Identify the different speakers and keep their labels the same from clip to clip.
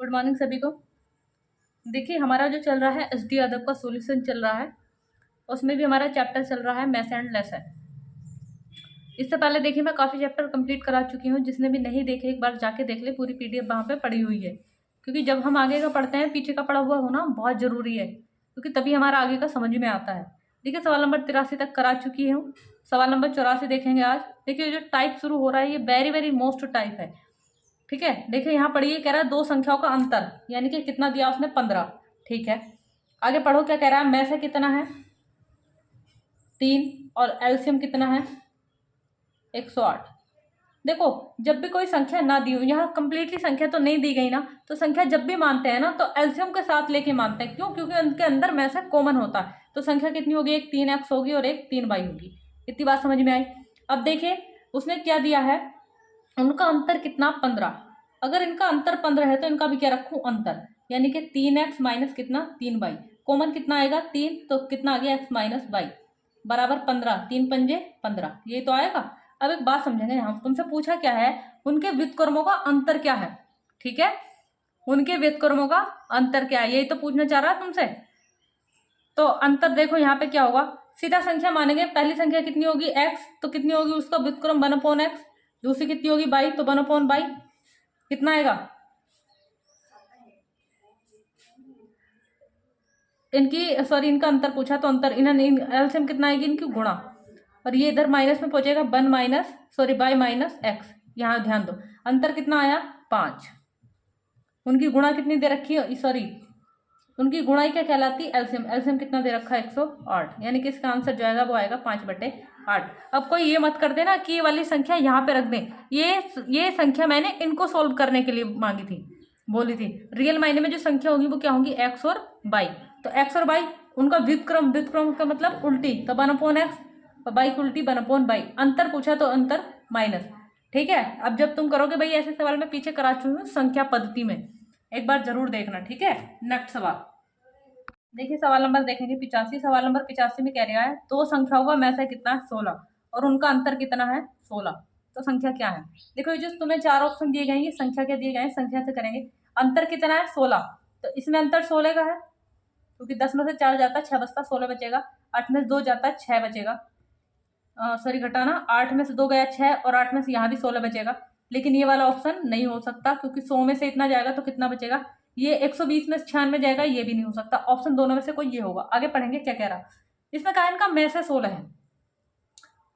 Speaker 1: Good morning सभी को। देखिए हमारा जो चल रहा है एसडी यादव का सॉल्यूशन चल रहा है, उसमें भी हमारा चैप्टर चल रहा है मैथ एंड लेसन। इससे पहले देखिए मैं काफ़ी चैप्टर कंप्लीट करा चुकी हूँ। जिसने भी नहीं देखे एक बार जाके देख ले, पूरी पीडीएफ वहाँ पे पड़ी हुई है। क्योंकि जब हम आगे का पढ़ते हैं पीछे का पढ़ा हुआ होना बहुत ज़रूरी है, क्योंकि तभी हमारा आगे का समझ में आता है। देखिए सवाल नंबर 83 तक करा चुकी हूँ। सवाल नंबर 84 देखेंगे आज। देखिए जो टाइप शुरू हो रहा है ये वेरी वेरी मोस्ट टाइप है। ठीक है, देखिए यहाँ पढ़िए, कह रहा है दो संख्याओं का अंतर, यानी कि कितना दिया उसने 15। ठीक है, आगे पढ़ो क्या कह रहा है। में से कितना है 3 और एलसीएम कितना है 108। देखो जब भी कोई संख्या ना दी हो, यहाँ कंप्लीटली संख्या तो नहीं दी गई ना, तो संख्या जब भी मानते हैं ना तो एलसीएम के साथ लेके मानते हैं। क्यों? क्योंकि उनके अंदर में से कॉमन होता है। तो संख्या कितनी होगी, एक 3x होगी और एक 3y होगी। इतनी बात समझ में आई। अब देखिए उसने क्या दिया है, उनका अंतर कितना 15। अगर इनका अंतर 15 है तो इनका भी क्या रखूं अंतर, यानी कि 3x माइनस कितना 3y। कॉमन कितना आएगा 3, तो कितना आ गया x माइनस y बराबर 15। 3 पंजे 15, ये तो आएगा। अब एक बात समझेंगे, यहाँ तुमसे पूछा क्या है, उनके व्युत्क्रमों का अंतर क्या है। ठीक है, उनके व्युत्क्रमों का अंतर क्या है, यही तो पूछना चाह रहा है तुमसे। तो अंतर देखो यहाँ पे क्या होगा, सीधा संख्या मानेंगे। पहली संख्या कितनी होगी x, तो कितनी होगी उसका व्युत्क्रम 1/x। दूसरी कितनी होगी y, तो 1/y। कितना आएगा, इनकी सॉरी इनका अंतर पूछा तो अंतर इन्होंने एलसीएम कितना आएगी इनकी गुणा, और ये इधर माइनस में पहुंचेगा 1 minus sorry y minus x. यहाँ ध्यान दो अंतर कितना आया 5। उनकी गुणा कितनी दे रखी है, सॉरी उनकी गुणाई क्या कहलाती है एलसीएम। एलसीएम कितना दे रखा है 108, यानी कि इसका आंसर जो आएगा वो आएगा 5/8। अब कोई ये मत कर देना कि ये वाली संख्या यहाँ पे रख दें। ये संख्या मैंने इनको सोल्व करने के लिए मांगी थी, बोली थी। रियल मायने में जो संख्या होगी वो क्या होंगी एक्स और वाई। तो एक्स और वाई उनका व्युत्क्रम, व्युत्क्रम का मतलब उल्टी, तो 1/x और वाई की उल्टी 1/y। अंतर पूछा तो अंतर माइनस। ठीक है, अब जब तुम करोगे भाई ऐसे सवाल में पीछे करा चुकी हूँ संख्या पद्धति में, एक बार जरूर देखना। ठीक है, नेक्स्ट सवाल देखिए, सवाल नंबर देखेंगे 85। सवाल नंबर 85 में कह रहा है दो संख्याओं का में से कितना है 16 और उनका अंतर कितना है 16। तो संख्या क्या है। देखो ये जो तुम्हें 4 ऑप्शन दिए गए हैं ये संख्या क्या दिए गए हैं, संख्या से करेंगे। अंतर कितना है 16, तो इसमें अंतर 16 का है, क्योंकि 10 में से 4 जाता है 6 बचता 16 बचेगा। 8 में से 2 जाता है 6 बचेगा, सॉरी घटाना, 8 में से 2 गया 6 और 8 में से यहाँ भी 16 बचेगा। लेकिन ये वाला ऑप्शन नहीं हो सकता, क्योंकि 100 में से इतना जाएगा तो कितना बचेगा, ये 120 में से 96 जाएगा, ये भी नहीं हो सकता। ऑप्शन दोनों में से कोई ये होगा। आगे पढ़ेंगे क्या कह रहा। इसमें कहा इनका में से 16 है,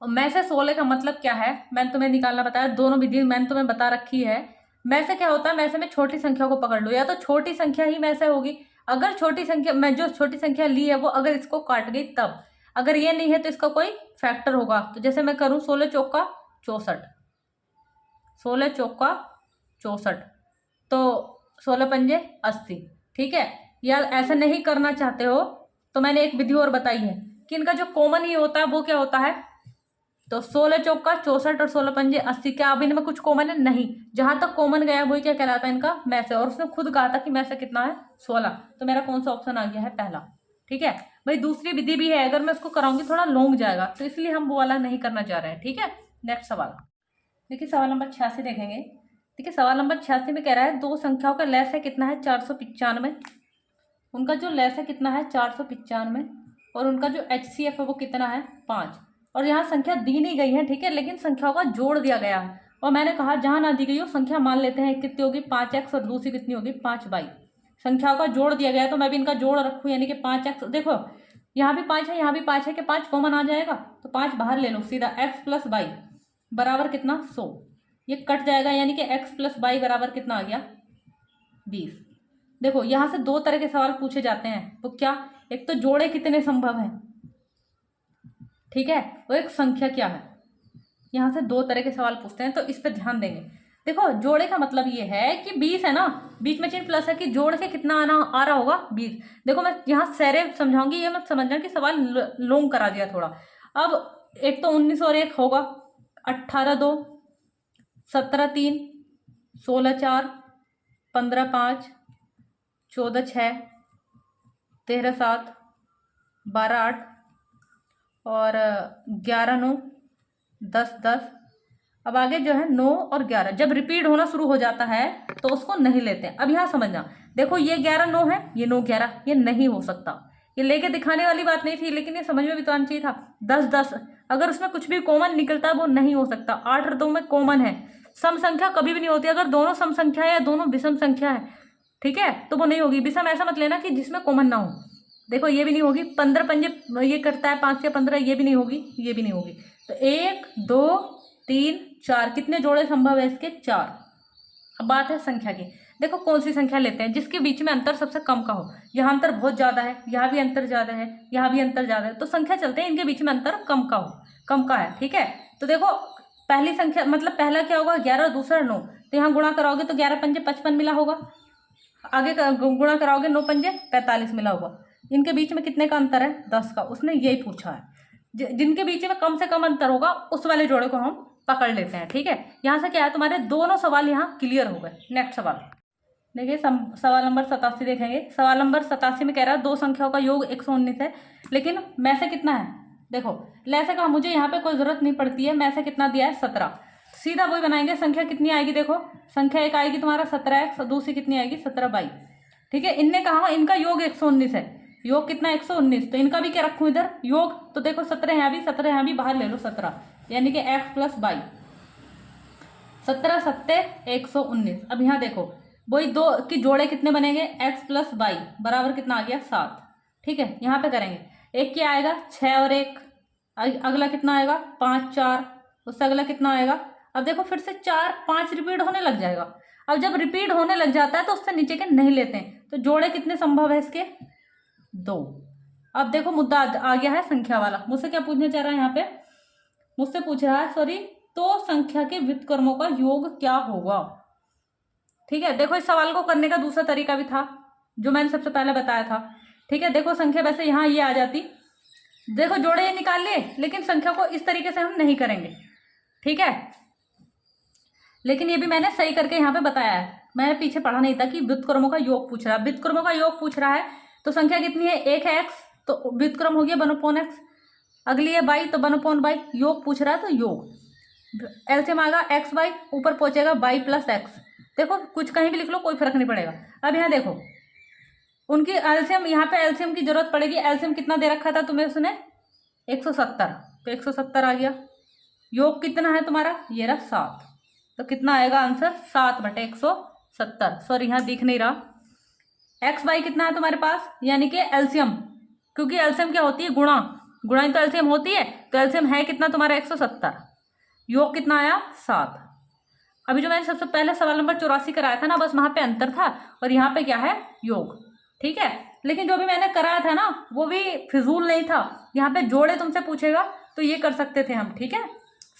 Speaker 1: और में से 16 का मतलब क्या है मैंने तुम्हें निकालना बताया। दोनों विधि मैंने तुम्हें बता रखी है। में से क्या होता है, में से में छोटी संख्या को पकड़ लो, या तो छोटी संख्या ही में से होगी। अगर छोटी संख्या मैं जो छोटी संख्या ली है वो अगर इसको काट गई तब, अगर ये नहीं है तो इसका कोई फैक्टर होगा। तो जैसे मैं करूं 16 चौका 64, 16 चौका 64, तो 16 पंजे 80। ठीक है, या ऐसा नहीं करना चाहते हो तो मैंने एक विधि और बताई है कि इनका जो कॉमन ही होता है वो क्या होता है, तो 16 चौका 64 और 16 पंजे 80। क्या अब इनमें कुछ कॉमन है? नहीं। जहां तक कॉमन गया वही क्या कहलाता है इनका में से। और उसने खुद कहा था कि में से कितना है 16, तो मेरा कौन सा ऑप्शन आ गया है पहला। ठीक है भाई, दूसरी विधि भी है, अगर मैं उसको कराऊंगी थोड़ा लॉन्ग जाएगा, तो इसलिए हम वो वाला नहीं करना चाह रहे हैं। ठीक है, नेक्स्ट सवाल देखिए, सवाल नंबर 86 देखेंगे। देखिए सवाल नंबर 86 में कह रहा है दो संख्याओं का लैस है कितना है 495। उनका जो लैस है कितना है 495, और उनका जो HCF है वो कितना है 5। और यहाँ संख्या दी नहीं गई है, ठीक है, लेकिन संख्याओं का जोड़ दिया गया है। और मैंने कहा जहाँ ना दी गई हो संख्या मान लेते हैं, कितनी होगी 5x और दूसरी कितनी होगी 5y। संख्याओं का जोड़ दिया गया है तो मैं भी इनका जोड़ रखूँ, यानी कि 5x। देखो यहाँ भी 5 है यहाँ भी 5 है, कि 5 कॉमन आ जाएगा, तो 5 बाहर ले लो, सीधा x प्लस वाई बराबर कितना 100। ये कट जाएगा, यानी कि x प्लस वाई बराबर कितना आ गया 20। देखो यहां से दो तरह के सवाल पूछे जाते हैं, तो क्या, एक तो जोड़े कितने संभव है, ठीक है, वो एक संख्या क्या है। यहां से दो तरह के सवाल पूछते हैं, तो इस पे ध्यान देंगे। देखो जोड़े का मतलब ये है कि 20 है ना, बीच में चिन्ह प्लस है, कि जोड़ के कितना आना आ रहा होगा 20। देखो मैं यहाँ सैरे समझाऊंगी, ये मत समझना कि सवाल लॉन्ग करा दिया थोड़ा। अब एक तो 19 और एक होगा 18 2 17 3 16 4 15 5 14 6 13 7 12 8 और 11 9 10 10 अब आगे जो है 9 और 11, जब रिपीट होना शुरू हो जाता है तो उसको नहीं लेते हैं। अब यहाँ समझना, देखो ये 11 9 है, ये 9 11, ये नहीं हो सकता। ये लेके दिखाने वाली बात नहीं थी, लेकिन ये समझ में भी तो आना चाहिए था। 10 10, अगर उसमें कुछ भी कॉमन निकलता वो नहीं हो सकता। 8 और 2 में कॉमन है। सम संख्या कभी भी नहीं होती, अगर दोनों सम संख्या है या दोनों विषम संख्या है, ठीक है, तो वो नहीं होगी। विषम ऐसा मत लेना कि जिसमें कॉमन ना हो। देखो ये भी नहीं होगी, 15 पंजे ये करता है 5 या 15, ये भी नहीं होगी, ये भी नहीं होगी। तो 1 2 3 4, कितने जोड़े संभव है इसके? 4। अब बात है संख्या की। देखो कौन सी संख्या लेते हैं जिसके बीच में अंतर सबसे कम का हो। यहाँ अंतर बहुत ज्यादा है, यहाँ भी अंतर ज्यादा है, यहाँ भी अंतर ज्यादा है, तो संख्या चलते हैं इनके बीच में अंतर कम का हो, कम का है, ठीक है। तो देखो पहली संख्या मतलब पहला क्या होगा? 11, दूसरा 9, तो यहाँ गुणा कराओगे तो 11 पंजे 55 मिला होगा। आगे गुणा कराओगे 9 पंजे 45 मिला होगा। इनके बीच में कितने का अंतर है? 10 का। उसने यही पूछा है, जिनके बीच में कम से कम अंतर होगा उस वाले जोड़े को हम पकड़ लेते हैं, ठीक है। यहाँ से क्या है, तुम्हारे दोनों सवाल यहाँ क्लियर हो गए। नेक्स्ट सवाल देखिए, सवाल नंबर 87 देखेंगे। सवाल नंबर 87 में कह रहा है दो संख्याओं का योग 119 है, लेकिन में से कितना है? देखो ले से कहा, मुझे यहाँ पे कोई जरूरत नहीं पड़ती है। में से कितना दिया है? 17। सीधा वही बनाएंगे। संख्या कितनी आएगी? देखो संख्या एक आएगी तुम्हारा 17x और दूसरी कितनी आएगी? 17y, ठीक है। इनने कहा इनका योग 119 है। योग कितना? 119। तो इनका भी क्या रखूं इधर? योग। तो देखो 17 यहाँ भी, 17 यहाँ भी, बाहर ले लो 17, यानी कि x प्लस y, 17 सत्ते 119। अब यहाँ देखो वही दो की जोड़े कितने बनेंगे? x प्लस वाई बराबर कितना आ गया? 7, ठीक है। यहाँ पे करेंगे, एक क्या आएगा? 6 और 1, अगला कितना आएगा? 5 4, उससे अगला कितना आएगा? अब देखो फिर से 4 5 रिपीट होने लग जाएगा। अब जब रिपीट होने लग जाता है तो उससे नीचे के नहीं लेते हैं। तो जोड़े कितने संभव है इसके? 2। अब देखो मुद्दा आ गया है संख्या वाला। मुझसे क्या पूछने चाह रहा है यहाँ पे? मुझसे पूछ रहा है, सॉरी, तो संख्या के व्युत्क्रमों का योग क्या होगा, ठीक है। देखो इस सवाल को करने का दूसरा तरीका भी था जो मैंने सबसे पहले बताया था, ठीक है। देखो संख्या वैसे यहाँ ये आ जाती, देखो जोड़े ये निकाल लिए, लेकिन संख्या को इस तरीके से हम नहीं करेंगे, ठीक है। लेकिन ये भी मैंने सही करके यहाँ पे बताया है। मैंने पीछे पढ़ा नहीं था कि व्युत्क्रमों का योग पूछ रहा है। व्युत्क्रमों का योग पूछ रहा है तो संख्या कितनी है? 1 है x, तो व्युत्क्रम हो गया 1/x। अगली है y, तो 1/y। योग पूछ रहा है तो योग, एलसीएम आएगा x y, ऊपर पहुंचेगा y प्लस x। देखो कुछ कहीं भी लिख लो, कोई फर्क नहीं पड़ेगा। अब यहाँ देखो उनकी एलसीएम, यहाँ पे एलसीएम की जरूरत पड़ेगी। एलसीएम कितना दे रखा था तुम्हें उसने? 170, तो 170 आ गया। योग कितना है तुम्हारा? ये रहा 7, तो कितना आएगा आंसर? 7/170। सॉरी यहाँ दिख नहीं रहा। एक्स वाई कितना है तुम्हारे पास? यानी कि एलसीएम, क्योंकि एलसीएम क्या होती है? गुणा, गुणा ही तो एलसीएम होती है। तो एलसीएम है कितना तुम्हारा? 170। योग कितना आया? 7। अभी जो मैंने सबसे पहले सवाल नंबर 84 कराया था ना, बस वहां पे अंतर था, और यहाँ पे क्या है? योग, ठीक है। लेकिन जो भी मैंने कराया था ना वो भी फिजूल नहीं था। यहाँ पे जोड़े तुमसे पूछेगा तो ये कर सकते थे हम, ठीक है।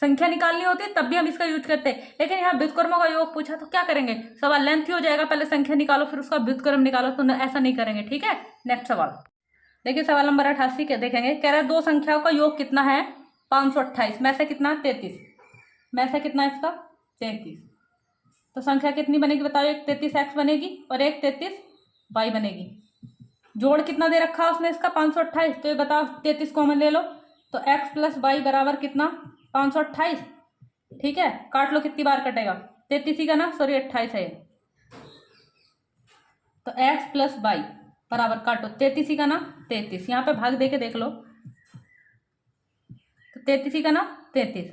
Speaker 1: संख्या निकालनी होती तब भी हम इसका यूज करते, लेकिन यहाँ व्युत्क्रमों का योग पूछा तो क्या करेंगे? सवाल लेंथी हो जाएगा, पहले संख्या निकालो फिर उसका व्युत्क्रम निकालो, तो ऐसा नहीं करेंगे, ठीक है। नेक्स्ट सवाल देखिए, सवाल नंबर 88 के देखेंगे। कह रहा है दो संख्याओं का योग कितना है? 528। में से कितना? 33। में से कितना इसका? 33। तो संख्या कितनी बनेगी बताओ? एक 33x बनेगी और एक 33y बनेगी। जोड़ कितना दे रखा है उसने इसका? 528। तो ये बताओ 33 कॉमन ले लो, तो x प्लस वाई बराबर कितना? 528, ठीक है। काट लो, कितनी बार कटेगा? 33 ही का ना, सॉरी 28 है। तो x प्लस वाई बराबर काटो 33 ही का ना 33। यहाँ पे भाग दे के देख लो, तो 33 ही का ना 33।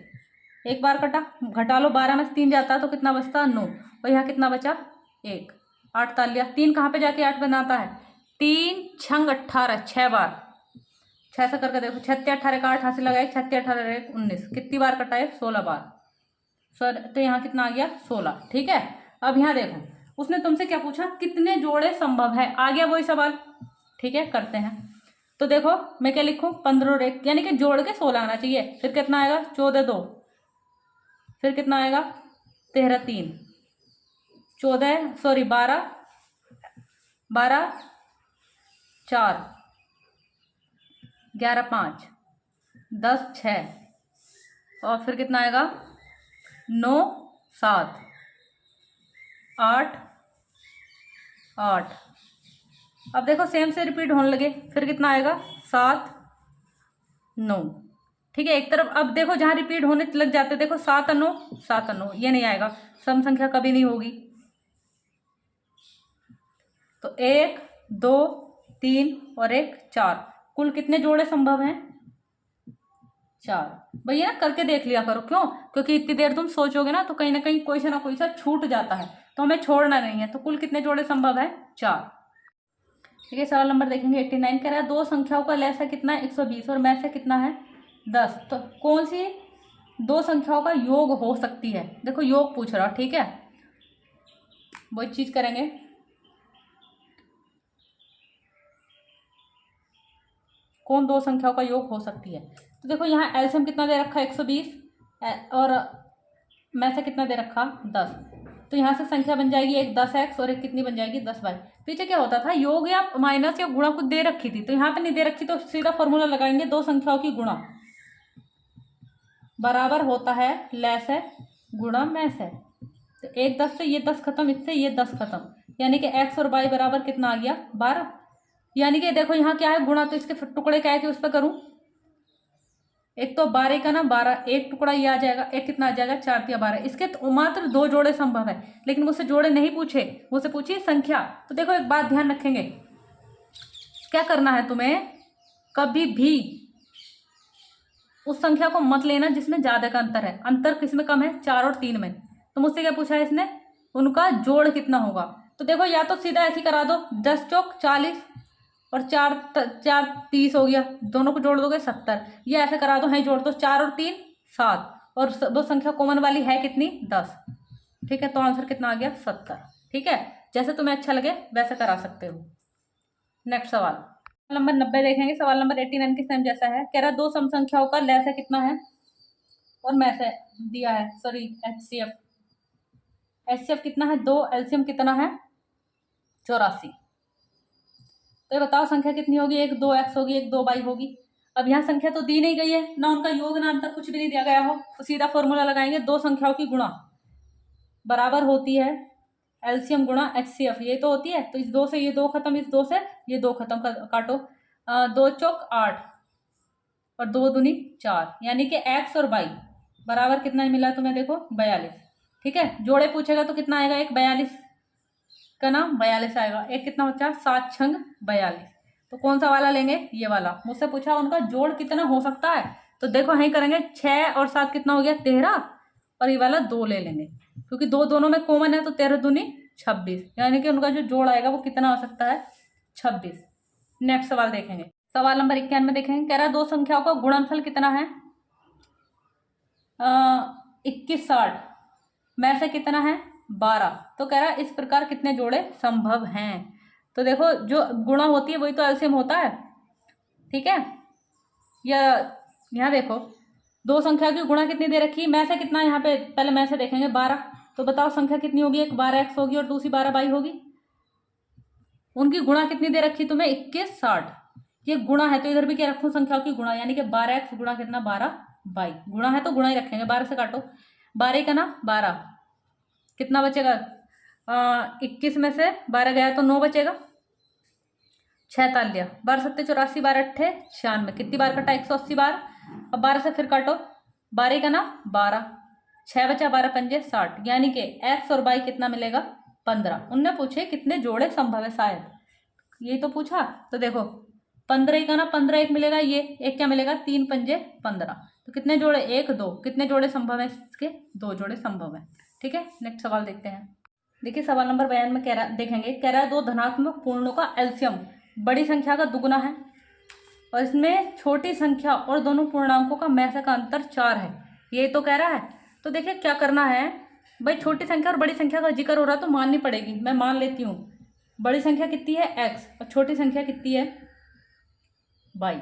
Speaker 1: एक बार कटा, घटा लो, 12 में से 3 जाता है तो कितना बचता? 9। और यहाँ कितना बचा? 1। 8 ताल लिया, 3 कहाँ पे जाके 8 बनाता है? 3 छंग 18, 6 बार। 6 से करके देखो, 36 18 का 8 हाथ से लगाए, 36 18 19, कितनी बार कटा है? 16 बार। सर तो यहाँ कितना आ गया? 16, ठीक है। अब यहाँ देखो उसने तुमसे क्या पूछा? कितने जोड़े संभव है? आ गया वही सवाल, ठीक है, करते हैं। तो देखो मैं क्या लिखूं? 15 और 1, यानी कि जोड़ के 16 आना चाहिए। फिर कितना आएगा? 14 2, फिर कितना आएगा? 13 3, 14 सॉरी 12 12 4, 11 5, 10 6, और फिर कितना आएगा? 9 7, 8 8। अब देखो सेम से रिपीट होने लगे, फिर कितना आएगा? 7 9। ठीक है। एक तरफ अब देखो जहाँ रिपीट होने लग जाते, देखो 7 और 9, 7 और 9, ये नहीं आएगा, सम संख्या कभी नहीं होगी। तो 1 2 3 और 1 4, कुल कितने जोड़े संभव हैं? 4। भैया करके देख लिया करो, क्यों? क्योंकि इतनी देर तुम सोचोगे ना तो कहीं ना कहीं कोई ना कोई सा छूट जाता है, तो हमें छोड़ना नहीं है। तो कुल कितने जोड़े संभव है? 4। ठीक है, सवाल नंबर देखेंगे 89। कह रहा है दो संख्याओं का लसागु कितना है? 120 और में से कितना है? 10। तो कौन सी दो संख्याओं का योग हो सकती है? देखो योग पूछ रहा, ठीक है, वही चीज करेंगे। कौन दो संख्याओं का योग हो सकती है? तो देखो यहाँ एलसीएम कितना दे रखा है? 120 और में से कितना दे रखा? 10। तो यहाँ से संख्या बन जाएगी एक 10x और एक कितनी बन जाएगी? 10y। पीछे क्या होता था, योग या माइनस या गुणा कुछ दे रखी थी, तो यहाँ पे नहीं दे रखी, तो सीधा फॉर्मूला लगाएंगे, दो संख्याओं की गुणा बराबर होता है लेस है गुणा में से। तो एक 10 से ये 10 खत्म, इससे ये 10 खत्म, यानी कि x और y बराबर कितना आ गया? 12। यानी कि देखो यहाँ क्या है? गुणा, तो इसके टुकड़े क्या है कि उस पर करूँ, एक तो 12 का ना 12, एक टुकड़ा ये आ जाएगा, एक कितना आ जाएगा? 4 या 12। इसके तो मात्र 2 जोड़े संभव है, लेकिन मुझसे जोड़े नहीं पूछे, मुझसे पूछिए संख्या। तो देखो एक बात ध्यान रखेंगे, क्या करना है तुम्हें, कभी भी उस संख्या को मत लेना जिसमें ज्यादा का अंतर है। अंतर किसमें कम है? 4 और 3 में। तो मुझसे क्या पूछा है इसने? उनका जोड़ कितना होगा। तो देखो या तो सीधा ऐसे करा दो, 10 चौक 40 और 4 4 30 हो गया, दोनों को जोड़ दोगे 70। ये ऐसे करा दो, है जोड़ दो, 4 और 3 7, और दो संख्या कॉमन वाली है कितनी? 10। ठीक है, तो आंसर कितना आ गया? 70। ठीक है, जैसे तुम्हें अच्छा लगे वैसे करा सकते हो। नेक्स्ट सवाल नंबर 90 देखेंगे। सवाल नंबर 89 के सेम जैसा है। कह रहा दो सम संख्याओं का लसागु कितना है और में से दिया है, सॉरी एचसीएफ। एचसीएफ कितना है? 2। एलसीएम कितना है? 84। तो ये बताओ संख्या कितनी होगी? एक 2x होगी, एक 2y होगी। अब यहाँ संख्या तो दी नहीं गई है, ना उनका योग ना अंतर, कुछ भी नहीं दिया गया हो, तो सीधा फॉर्मूला लगाएंगे, दो संख्याओं की गुणा बराबर होती है एलसीएम गुणा एचसीएफ। ये तो होती है, तो इस 2 से ये 2 खत्म, इस 2 से ये 2 खत्म, काटो, 2 चौक 8 और 2 दूनी 4, यानी कि x और y बराबर कितना मिला तुम्हें? देखो 42। ठीक है, जोड़े पूछेगा तो कितना आएगा? एक 42 का नाम 42 आएगा, एक कितना बचा? 7 छंग 42। तो कौन सा वाला लेंगे? ये वाला। मुझसे पूछा उनका जोड़ कितना हो सकता है, तो देखो यही करेंगे, 6 और 7 कितना हो गया? 13, और ये वाला 2 ले लेंगे, क्योंकि 2 दोनों में कॉमन है, तो 13 दूनी 26, यानी कि उनका जो जोड़ आएगा वो कितना आ सकता है? 26। नेक्स्ट सवाल देखेंगे, सवाल नंबर 91 देखेंगे। कह रहा है दो संख्याओं का गुणनफल कितना है? 21 60 में से कितना है? 12। तो कह रहा है इस प्रकार कितने जोड़े संभव हैं? तो देखो जो गुणा होती है वही तो एलसीएम होता है, ठीक है। या यहाँ देखो दो संख्या की गुणा कितनी दे रखी है? में से कितना, यहाँ पे पहले में से देखेंगे 12। तो बताओ संख्या कितनी होगी? एक 12x होगी और दूसरी 12y होगी। उनकी गुणा कितनी दे रखी तुम्हें? 21 60। ये गुणा है तो इधर भी क्या रखूं? संख्याओं की गुणा, यानी कि 12x गुणा कितना? 12y। गुणा है तो गुणा ही रखेंगे, 12 से काटो, 12 का ना 12, कितना बचेगा? 21 में से 12 गया तो 9 बचेगा, 6 ताल लिया, 12 7 84, 12 8 96, कितनी बार कटा? 180 बार। अब 12 से फिर काटो, 12 का ना 12, 6 बचा, 12 पंजे 60, यानी कि x और y कितना मिलेगा? 15। उनने पूछे कितने जोड़े संभव है, शायद यही तो पूछा। तो देखो 15 का ना 15 एक मिलेगा, ये एक क्या मिलेगा? 3 पंजे 15। तो कितने जोड़े? 1 2, कितने जोड़े संभव है इसके? 2 जोड़े संभव है। ठीक है, नेक्स्ट सवाल देखते हैं। देखिए सवाल नंबर 92 में कह रहा, देखेंगे, कह रहा है दो धनात्मक पूर्णों का एलसीएम बड़ी संख्या का दुगुना है और इसमें छोटी संख्या और दोनों पूर्णांकों का में से का अंतर 4 है, ये तो कह रहा है। तो देखिए क्या करना है भाई, छोटी संख्या और बड़ी संख्या का जिक्र हो रहा है तो माननी पड़ेगी, मैं मान लेती हूँ। बड़ी संख्या कितनी है? x, और छोटी संख्या कितनी है? y।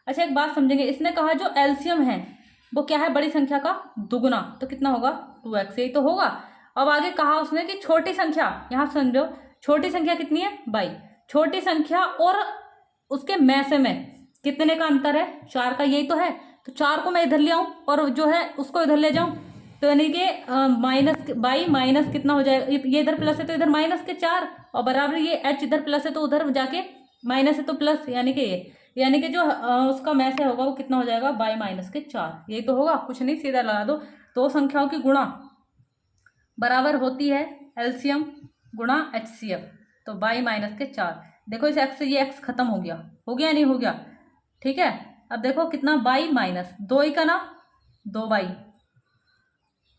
Speaker 1: अच्छा एक बात समझेंगे, इसने कहा जो एलसीएम है वो क्या है? बड़ी संख्या का दुगुना, तो कितना होगा? 2x, यही तो होगा। अब आगे कहा उसने कि छोटी संख्या, यहाँ समझो छोटी संख्या कितनी है? y। छोटी संख्या और उसके में से में कितने का अंतर है? 4 का, यही तो है। तो 4 को मैं इधर ले आऊं और जो है उसको इधर ले जाऊं, तो यानी कि माइनस बाई माइनस कितना हो जाएगा? ये इधर प्लस है तो इधर माइनस के 4, और बराबर ये h इधर प्लस है तो उधर जाके माइनस है तो प्लस, यानी कि यानी कि जो उसका में से होगा वो कितना हो जाएगा, बाई माइनस के 4। यही तो होगा, कुछ नहीं, सीधा लगा दो। दो संख्याओं की गुणा बराबर होती है एलसीएम गुणा एचसीएफ, तो बाई माइनस के 4। देखो इस एक्स से ये एक्स खत्म हो गया नहीं हो गया, ठीक है। अब देखो कितना, बाई माइनस 2 ही का ना, 2 बाई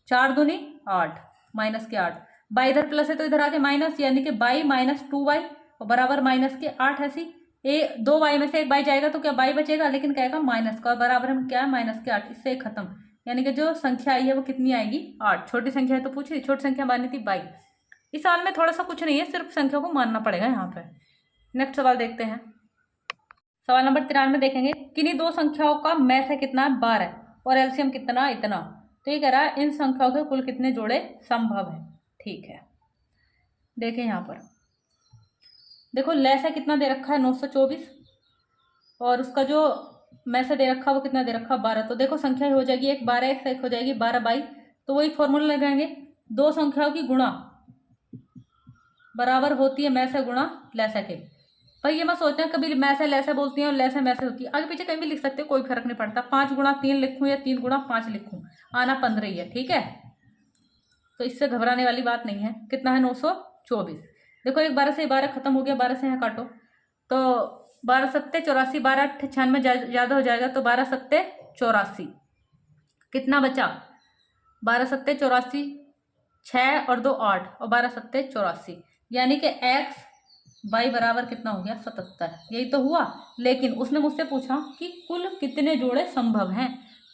Speaker 1: 4 दूनी 8 माइनस के 8, बाई इधर प्लस है तो इधर आके माइनस, यानी कि बाई माइनस 2 बाई और बराबर माइनस के 8। ऐसी 2 बाई में से एक बाई जाएगा तो क्या बाई बचेगा, लेकिन कहेगा माइनस का, और बराबर में क्या है, माइनस के 8। इससे खत्म, यानी कि जो संख्या आई है वो कितनी आएगी, 8। छोटी संख्या है तो पूछी, छोटी संख्या माननी थी बाई। इस सवाल में थोड़ा सा कुछ नहीं है, सिर्फ संख्या को मानना पड़ेगा यहाँ पे। नेक्स्ट सवाल देखते हैं। सवाल नंबर 93 देखेंगे, किन्हीं दो संख्याओं का में से कितना है, 12 और एलसीएम कितना, इतना। तो ये कह रहा है इन संख्याओं के कुल कितने जोड़े संभव है। ठीक है, देखें यहाँ पर, देखो ले से कितना दे रखा है, 924, और उसका जो में से दे रखा है वो कितना दे रखा है, 12। तो देखो संख्या हो जाएगी एक 12x, एक हो जाएगी 12 बाई। तो वही फॉर्मूला लगाएंगे, दो संख्याओं की गुणा बराबर होती है में से गुणा लैसे के। भाई ये मत सोचते हैं कभी में से लैसे बोलती हैं और लैसे में से होती है, आगे पीछे कहीं भी लिख सकते हो, कोई फर्क नहीं पड़ता। 5 गुणा 3 लिखूं या 3 गुणा 5 लिखूं, आना 15 ही है, ठीक है। तो इससे घबराने वाली बात नहीं है। कितना है, 924। देखो एक 12 से 12 खत्म हो गया, 12 से यहाँ काटो तो 12 सत्ते 84, 12 8 96 ज़्यादा हो जाएगा, तो 12 सत्ते 84। कितना बचा, 12 सत्ते 84, 6 और 2 8, और 12 सत्ते 84, यानी कि x बाई बराबर कितना हो गया, 77। यही तो हुआ, लेकिन उसने मुझसे पूछा कि कुल कितने जोड़े संभव हैं।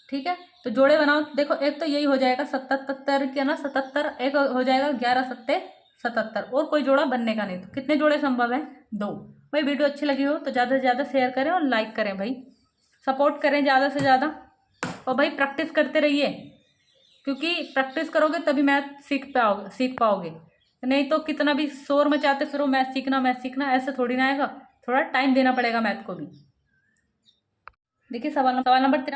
Speaker 1: ठीक है, तो जोड़े बनाओ। देखो एक तो यही हो जाएगा 77 के ना 77, एक हो जाएगा 11 सत्ते 77, और कोई जोड़ा बनने का नहीं। तो कितने जोड़े संभव हैं, 2। भाई वीडियो अच्छी लगी हो तो ज़्यादा से ज़्यादा शेयर करें और लाइक करें, भाई सपोर्ट करें ज़्यादा से ज़्यादा, और भाई प्रैक्टिस करते रहिए, क्योंकि प्रैक्टिस करोगे तभी मैथ सीख पाओगे। नहीं तो कितना भी शोर मचाते फिरो मैथ सीखना, ऐसे थोड़ी ना आएगा। थोड़ा टाइम देना पड़ेगा मैथ को भी। देखिए सवाल नंबर